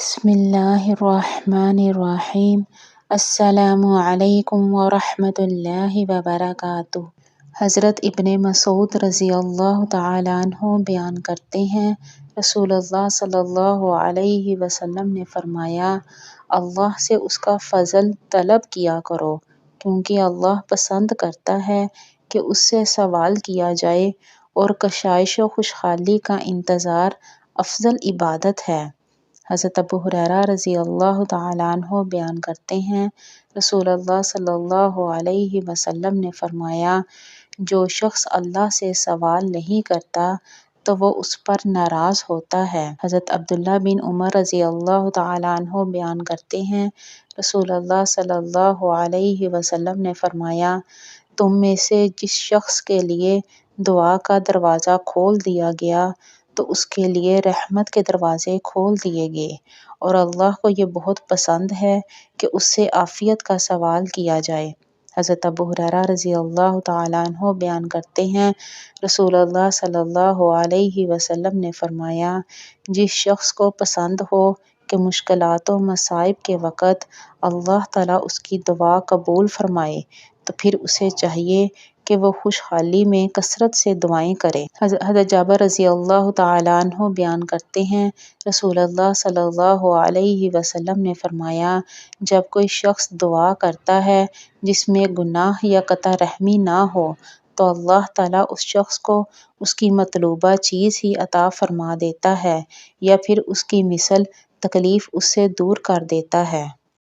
بسم اللہ الرحمن الرحیم۔ السلام علیکم ورحمۃ اللہ وبرکاتہ۔ حضرت ابن مسعود رضی اللہ تعالیٰ عنہ بیان کرتے ہیں، رسول اللہ صلی اللہ علیہ وسلم نے فرمایا، اللہ سے اس کا فضل طلب کیا کرو، کیونکہ اللہ پسند کرتا ہے کہ اس سے سوال کیا جائے، اور کشائش و خوشحالی کا انتظار افضل عبادت ہے۔ حضرت ابو ہریرہ رضی اللہ تعالیٰ عنہ بیان کرتے ہیں، رسول اللہ صلی اللہ علیہ وسلم نے فرمایا، جو شخص اللہ سے سوال نہیں کرتا تو وہ اس پر ناراض ہوتا ہے۔ حضرت عبداللہ بن عمر رضی اللہ تعالیٰ عنہ بیان کرتے ہیں، رسول اللہ صلی اللہ علیہ وسلم نے فرمایا، تم میں سے جس شخص کے لیے دعا کا دروازہ کھول دیا گیا تو اس کے لیے رحمت کے دروازے کھول دیے گئے، اور اللہ کو یہ بہت پسند ہے کہ اس سے عافیت کا سوال کیا جائے۔ حضرت ابو ہریرہ رضی اللہ تعالیٰ عنہ بیان کرتے ہیں، رسول اللہ صلی اللہ علیہ وسلم نے فرمایا، جس شخص کو پسند ہو کہ مشکلات و مصائب کے وقت اللہ تعالیٰ اس کی دعا قبول فرمائے تو پھر اسے چاہیے کہ وہ خوشحالی میں کثرت سے دعائیں کرے۔ حضرت جابر رضی اللہ تعالیٰ عنہ بیان کرتے ہیں، رسول اللہ صلی اللہ علیہ وسلم نے فرمایا، جب کوئی شخص دعا کرتا ہے جس میں گناہ یا قطع رحمی نہ ہو تو اللہ تعالیٰ اس شخص کو اس کی مطلوبہ چیز ہی عطا فرما دیتا ہے، یا پھر اس کی مثل تکلیف اس سے دور کر دیتا ہے۔